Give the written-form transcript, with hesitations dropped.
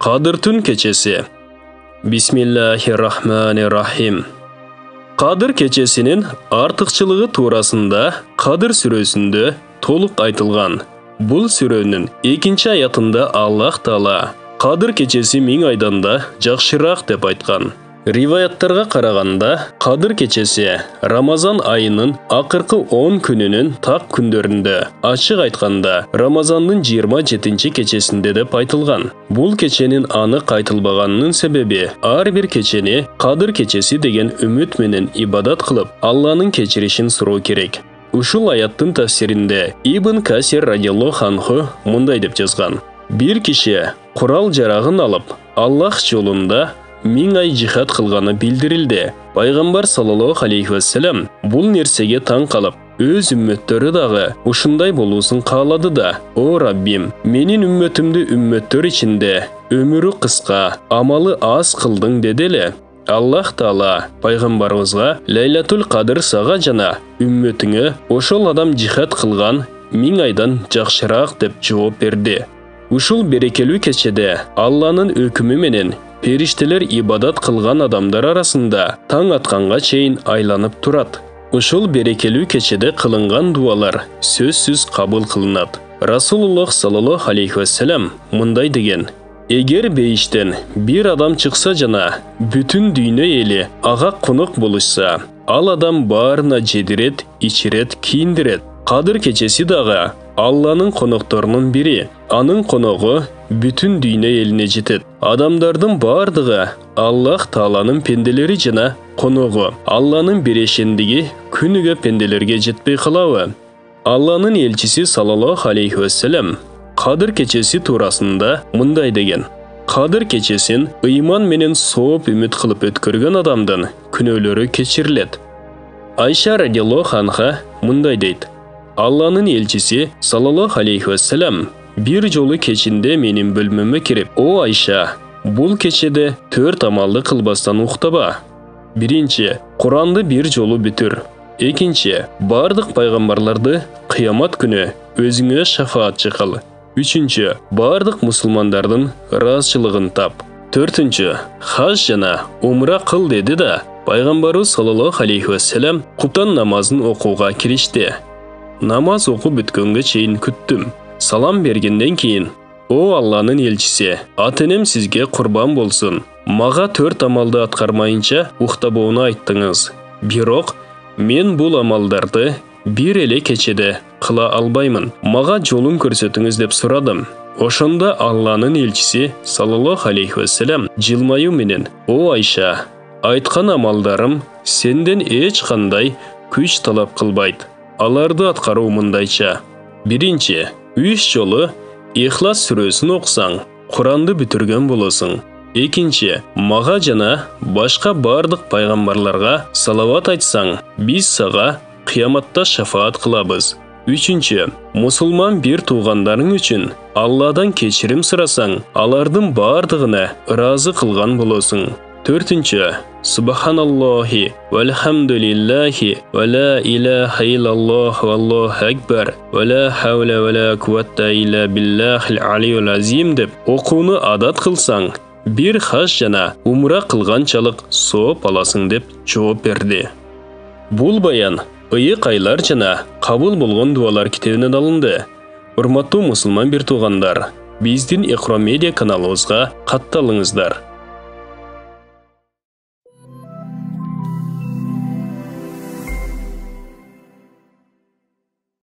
Kadir tün keçesi. Bismillahirrahmanirrahim. Kadir keçesinin artıkçılığı tuğrasında Kadir Sürösünde toluk aytılgan. Bul sürönün ikinci ayatında Allah Taala Kadir keçesi 1000 aydanda жақшырақ dep aytkan. Rivayatlarga qaraganda Kadir keçesi Ramazan ayının akırkı 10 gününün tak күндөрүндө, açık aytkanda Ramazanın 27 keçesinde dep aytılgan. Bul keçenin anık aytılbaганынын себеби ар bir keçeni Kadir keçesi деген үмүт менен ибадат кылып, Алланын кечиришин суроо керек. Ушул аяттын тафсиринде Ибн Касир радиаллаху анху мындай деп жазган. Bir kişi kural jaragын алып, Аллах жолунда 1000 ay jihad kılgаны bildirildi. Пайгамбар саллаллаху алейхи ва саллям бул нерсеге таң калып, өз үммөттөрү дагы ушундай болуусун каалады да: "О Раббим, менин үммөтүмдү үммөттөр ичинде өмүрү кыска, амалы аз кылдың" деди эле. Аллах Таала пайгамбарыбызга Лейлатул Кадыр сага жана үммөтүңө ошол адам жихад кылган 1000 айдан жакшыраак деп жооп берди. Ушул берекелүү кечеде Алланын өкүмү менен периштелер ибадат кылган адамдар арасында таң атканга чейин айланып турат. Ушул берекелүү кечеде кылынган дуалар сөзсүз кабыл кылынат. Расулуллах саллаллаху алейхи ва саллям мындай деген: Эгер бейиштен bir адам чыкса жана бүтүн дүйнө эли ага конок болушса, ал адам баарына жедирет, ичирет, кийиндирет. Кадыр кечеси дагы Алланын конокторунун бири. Анын коногу бүтүн дүйнө элине жетет. Адамдардын бардыгы Аллах Тааланын пенделери жана коногу. Алланын берешендиги күнүгө пенделерге жетпей калабы? Алланын элчиси саллаллаху алейхи ва саллям Kadir keçesi tuğrasında mınday деген. Kadir keçesин ыйман менен сооп үмүт кылып өткөргөн адамдын күнөөлөрү кечирилет. Айша радиаллаху анха мындай дейт: Алланын элчиси саллаллаху алейхи ва саллям bir жолу кечинде менин бөлмөмө кирип: "О Айша, бул кечеде 4 амалды кылбастан уктаба. Биринчи, Куранды bir жолу бүтүр. Экинчи, бардык пайгамбарларды кыямат күнү өзүңө шафаатчы кыл. Üçüncü, бардык мусулмандардын ыраазычылыгын тап. Төртүнчү, хаж жана умра кыл деди да, пайгамбарыбыз саллаллаху алейхи ва саллям куптан намазын окууга киришти. Намаз окуп бүткөнгө чейин күттүм. Салам бергенден кийин: "О Алланын элчиси, ата-энем сизге курбан болсун. Мага 4 амалды аткармайынча уктабоону айттыңыз. Бирок мен бул амалдарды bir эле кечеде кыла албаймын. Мага жолун көрсөтүңүз" деп сурадым. Ошондо Алланын элчиси саллаллаху алейхи ва саллям жылмаюу менен: "О Айша, айткан амалдарым сенден эч кандай күч талап кылбайт. Аларды аткаруу мындайча. Биринчи, 3 жолу Ихлас сүрөсүн окусаң, Куранды бүтүргөн болосуң. Экинчи, мага жана башка бардык пайгамбарларга салават айтсаң, биз сага кыяматта шафаат кылабыз. Üçüncü, мусулман bir туугандарың үчүн Алладан кечирим сурасаң, алардын бардыгына ыраазы кылган болосуң. Төртүнчү, Субханаллахи вальхамдулиллахи ва ла илаха иллаллах валлаху акбар ва ла хавла ва ла куввата илля биллахил алийюл азим деп окууну адат кылсаң, bir хаж жана умра кылганчалык сооп аласың деп жооп берди. Бул баян ыйык айлар жана кабыл болгон дуалар китебинен алынды. Урматтуу мусулман bir туугандар, биздин Iqro Media каналыбызга катталыңыздар.